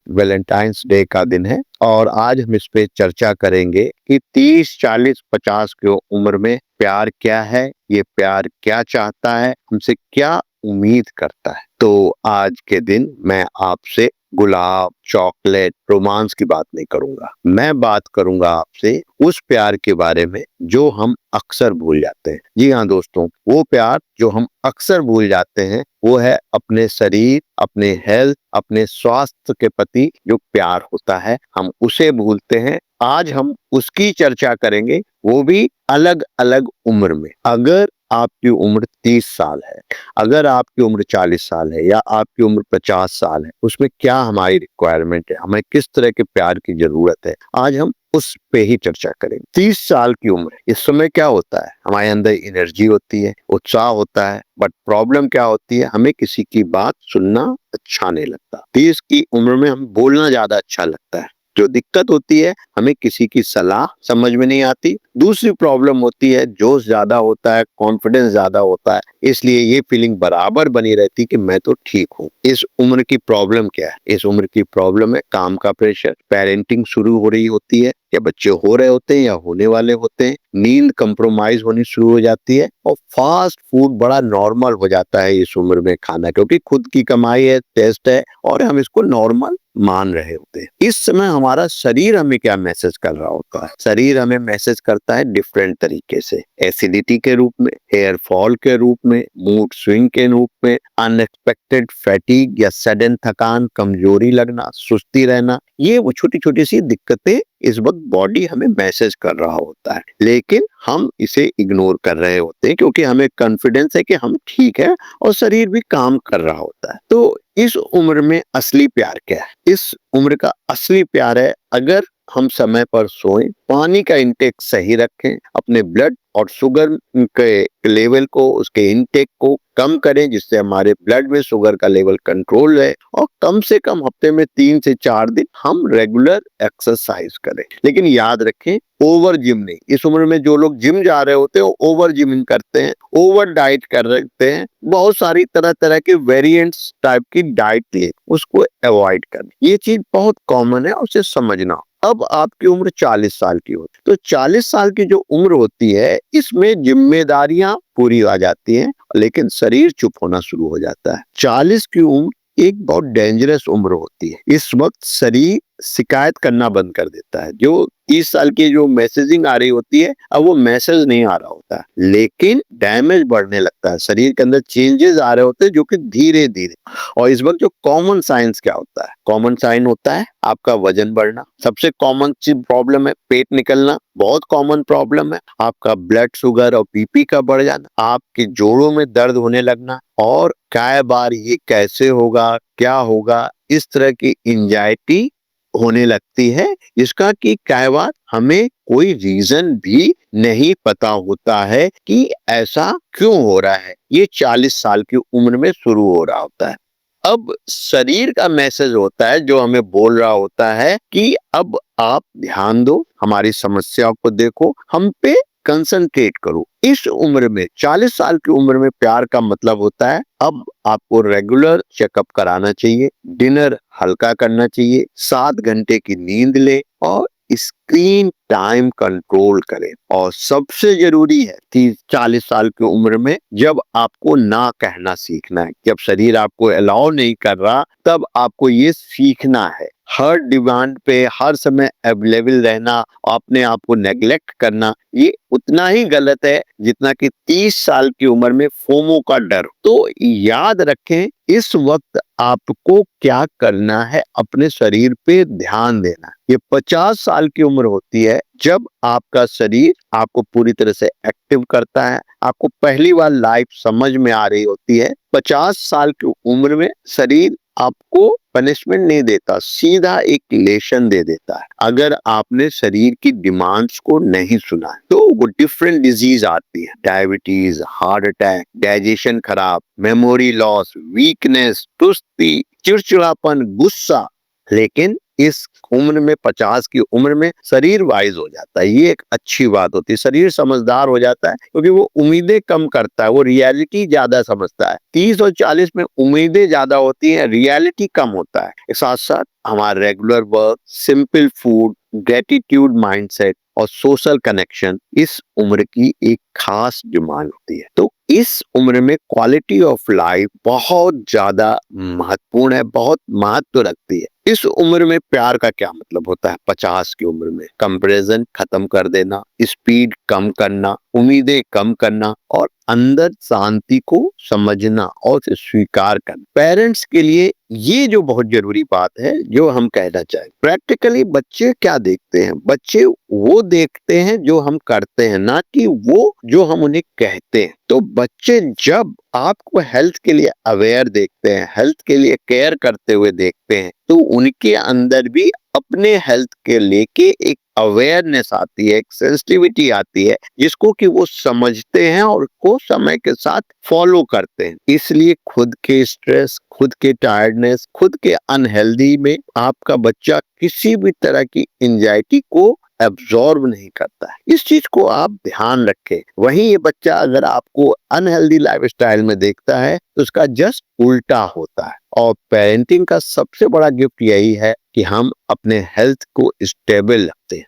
Valentine's day का दिन है और आज हम इस पे चर्चा करेंगे कि 30, 40, 50 की उम्र में प्यार क्या है, ये प्यार क्या चाहता है, हमसे क्या उम्मीद करता है। तो आज के दिन मैं आपसे गुलाब, चॉकलेट, रोमांस की बात नहीं करूंगा। मैं बात करूंगा आपसे उस प्यार के बारे में जो हम अक्सर भूल जाते हैं। जी हाँ दोस्तों, वो प्यार जो हम अक्सर भूल जाते हैं वो है अपने शरीर, अपने हेल्थ, अपने स्वास्थ्य के प्रति जो प्यार होता है, हम उसे भूलते हैं। आज हम उसकी चर्चा करेंगे, वो भी अलग अलग उम्र में। अगर आपकी उम्र 30 साल है, अगर आपकी उम्र 40 साल है या आपकी उम्र 50 साल है, उसमें क्या हमारी रिक्वायरमेंट है, हमें किस तरह के प्यार की जरूरत है, आज हम उस पे ही चर्चा करेंगे। 30 साल की उम्र, इस समय क्या होता है, हमारे अंदर एनर्जी होती है, उत्साह होता है, बट प्रॉब्लम क्या होती है, हमें किसी की बात सुनना अच्छा नहीं लगता। 30 की उम्र में हम बोलना ज्यादा अच्छा लगता है। जो दिक्कत होती है, हमें किसी की सलाह समझ में नहीं आती। दूसरी प्रॉब्लम होती है, जोश ज्यादा होता है, कॉन्फिडेंस ज्यादा होता है, इसलिए ये फीलिंग बराबर बनी रहती कि मैं तो ठीक हूँ। इस उम्र की प्रॉब्लम क्या है? इस उम्र की प्रॉब्लम है काम का प्रेशर, पेरेंटिंग शुरू हो रही होती है या बच्चे हो रहे होते हैं या होने वाले होते हैं, नींद कंप्रोमाइज होनी शुरू हो जाती है और फास्ट फूड बड़ा नॉर्मल हो जाता है इस उम्र में खाना, क्योंकि खुद की कमाई है, टेस्ट है और हम इसको नॉर्मल मान रहे होते हैं। इस समय हमारा शरीर हमें क्या मैसेज कर रहा होता है? शरीर हमें मैसेज करता है डिफरेंट तरीके से, एसिडिटी के रूप में, हेयर फॉल के रूप में, मूड स्विंग के रूप में, अनएक्सपेक्टेड फैटिग या सडन थकान, कमजोरी लगना, सुस्ती रहना। ये वो छोटी छोटी सी दिक्कतें इस वक्त बॉडी हमें मैसेज कर रहा होता है, लेकिन हम इसे इग्नोर कर रहे होते हैं क्योंकि हमें कॉन्फिडेंस है कि हम ठीक है और शरीर भी काम कर रहा होता है। तो इस उम्र में असली प्यार क्या है? इस उम्र का असली प्यार है, अगर हम समय पर सोएं, पानी का इंटेक सही रखें, अपने ब्लड और शुगर के लेवल को, उसके इंटेक को कम करें जिससे हमारे ब्लड में शुगर का लेवल कंट्रोल रहे, और कम से कम हफ्ते में 3 से 4 दिन हम रेगुलर एक्सरसाइज करें। लेकिन याद रखें, ओवर जिम नहीं। इस उम्र में जो लोग जिम जा रहे होते हैं वो ओवर जिमिंग करते हैं, ओवर डाइट कर रखते हैं, बहुत सारी तरह तरह के वेरिएंट्स टाइप की डाइट ले, उसको अवॉइड करना। ये चीज बहुत कॉमन है, उसे समझना। अब आपकी उम्र 40 साल की होती है, तो 40 साल की जो उम्र होती है इसमें जिम्मेदारियां पूरी आ जाती हैं, लेकिन शरीर चुप होना शुरू हो जाता है। 40 की उम्र एक बहुत डेंजरस उम्र होती है। इस वक्त शरीर शिकायत करना बंद कर देता है। जो 30 साल की जो मैसेजिंग आ रही होती है, अब वो मैसेज नहीं आ रहा होता है, लेकिन डैमेज बढ़ने लगता है, शरीर के अंदर चेंजेस आ रहे होते हैं जो कि धीरे धीरे। और इस वक्त जो कॉमन साइंस क्या होता है? कॉमन साइन होता है आपका वजन बढ़ना, सबसे कॉमन सी प्रॉब्लम है पेट निकलना, बहुत कॉमन प्रॉब्लम है आपका ब्लड शुगर और बीपी का बढ़ जाना, आपके जोड़ों में दर्द होने लगना, और कई बार ये कैसे होगा, क्या होगा, इस तरह की एंजाइटी होने लगती है, जिसका कि कई बार हमें कोई रीजन भी नहीं पता होता है कि ऐसा क्यों हो रहा है। ये 40 साल की उम्र में शुरू हो रहा होता है। अब शरीर का मैसेज होता है जो हमें बोल रहा होता है कि अब आप ध्यान दो, हमारी समस्याओं को देखो, हम पे कंसंट्रेट करो। इस उम्र में, 40 साल की उम्र में, प्यार का मतलब होता है अब आपको रेगुलर चेकअप कराना चाहिए, डिनर हल्का करना चाहिए, 7 घंटे की नींद ले और स्क्रीन टाइम कंट्रोल करें। और सबसे जरूरी है 30-40 साल की उम्र में जब आपको ना कहना सीखना है, जब शरीर आपको अलाउ नहीं कर रहा, तब आपको ये सीखना है। हर डिमांड पे हर समय अवेलेबल रहना, अपने आप को नेग्लेक्ट करना, ये उतना ही गलत है जितना कि 30 साल की उम्र में फोमो का डर। तो याद रखें, इस वक्त आपको क्या करना है, अपने शरीर पे ध्यान देना है। ये 50 साल की उम्र होती है जब आपका शरीर आपको पूरी तरह से एक्टिव करता है, आपको पहली बार लाइफ समझ में आ रही होती है। 50 साल की उम्र में शरीर आपको पनिशमेंट नहीं देता, सीधा एक लेशन दे देता है। अगर आपने शरीर की डिमांड्स को नहीं सुना है तो वो डिफरेंट डिजीज आती है, डायबिटीज, हार्ट अटैक, डाइजेशन खराब, मेमोरी लॉस, वीकनेस, सुस्ती, चिड़चिड़ापन, गुस्सा। लेकिन इस उम्र में 50 की उम्र में शरीर वाइज हो जाता है। ये एक अच्छी बात होती है, शरीर समझदार हो जाता है क्योंकि वो उम्मीदें कम करता है, वो रियलिटी ज्यादा समझता है। 30 और 40 में उम्मीदें ज्यादा होती हैं, रियलिटी कम होता है। साथ साथ हमारा regular work, simple food, gratitude mindset और सोशल कनेक्शन इस उम्र की एक खास डिमांड होती है। तो इस उम्र में क्वालिटी ऑफ लाइफ बहुत ज्यादा महत्वपूर्ण है, बहुत महत्व रखती है। इस उम्र में प्यार का क्या मतलब होता है? 50 की उम्र में कंपैरिजन खत्म कर देना, स्पीड कम करना, उम्मीदें कम करना और अंदर शांति को समझना और उसे स्वीकार करना। पेरेंट्स के लिए ये जो बहुत जरूरी बात है जो हम कहना चाहें, प्रैक्टिकली बच्चे क्या देखते हैं? बच्चे वो देखते हैं जो हम करते हैं, ना कि वो जो हम उन्हें कहते हैं। तो बच्चे जब आपको हेल्थ के लिए अवेयर देखते हैं, हेल्थ के लिए केयर करते हुए देखते हैं, तो उनके अंदर भी अपने हेल्थ के लेके एक अवेयरनेस आती है, एक सेंसिटिविटी आती है, जिसको कि वो समझते हैं और उसको समय के साथ फॉलो करते हैं। इसलिए खुद के स्ट्रेस, खुद के टायर्डनेस, खुद के अनहेल्दी में आपका बच्चा किसी भी तरह की एंजाइटी को एब्जॉर्ब नहीं करता है। इस चीज को आप ध्यान रखें। वहीं ये बच्चा अगर आपको अनहेल्दी लाइफस्टाइल में देखता है तो उसका जस्ट उल्टा होता है। और पेरेंटिंग का सबसे बड़ा गिफ्ट यही है कि हम अपने हेल्थ को स्टेबल रखते हैं।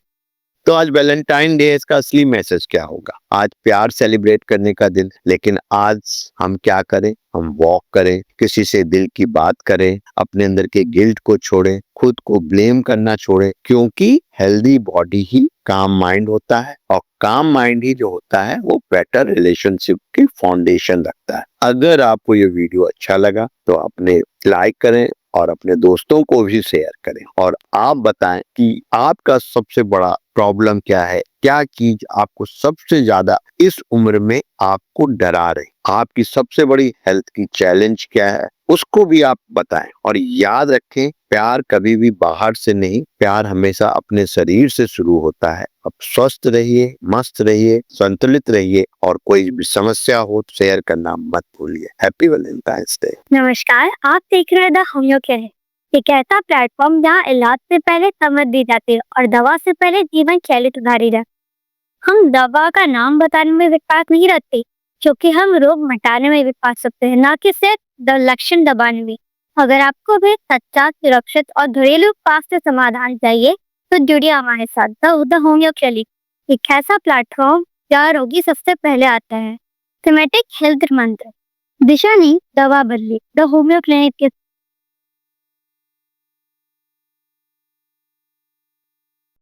तो आज वैलेंटाइन डे है, इसका असली मैसेज क्या होगा? आज प्यार सेलिब्रेट करने का दिन, लेकिन आज हम क्या करें? हम वॉक करें, किसी से दिल की बात करें, अपने अंदर के गिल्ट को छोड़ें, खुद को ब्लेम करना छोड़ें, क्योंकि हेल्दी बॉडी ही काम माइंड होता है और काम माइंड ही जो होता है वो बेटर रिलेशनशिप की फाउंडेशन रखता है। अगर आपको ये वीडियो अच्छा लगा तो अपने लाइक करें और अपने दोस्तों को भी शेयर करें और आप बताएं कि आपका सबसे बड़ा प्रॉब्लम क्या है, क्या चीज आपको सबसे ज्यादा इस उम्र में आपको डरा रही, आपकी सबसे बड़ी हेल्थ की चैलेंज क्या है, उसको भी आप बताएं। और याद रखें, प्यार कभी भी बाहर से नहीं, प्यार हमेशा अपने शरीर से शुरू होता है। अब स्वस्थ रहिए, मस्त रहिए, संतुलित रहिए और कोई भी समस्या हो तो शेयर करना मत भूलिए। Happy Valentine's day. नमस्कार, आप देख रहे हैं द होम्यो क्लिनिक, एक ऐसा प्लेटफॉर्म जहां इलाज से पहले समझ दी जाती है और दवा से पहले जीवन शैली सुधारी जाए। हम दवा का नाम बताने में विश्वास नहीं रखते, क्योंकि हम रोग मिटाने में विश्वास रखते हैं, ना कि सिर्फ लक्षण दबाने में। अगर आपको भी सच्चा, सुरक्षित और घरेलू स्वास्थ्य समाधान चाहिए तो जुड़िए हमारे साथ द होम्यो क्लिनिक, एक ऐसा प्लेटफॉर्म जहाँ रोगी सबसे पहले आता है। थीमेटिक हेल्थ मंत्र, दिशा नहीं दवा बदले। द होम्यो क्लिनिक के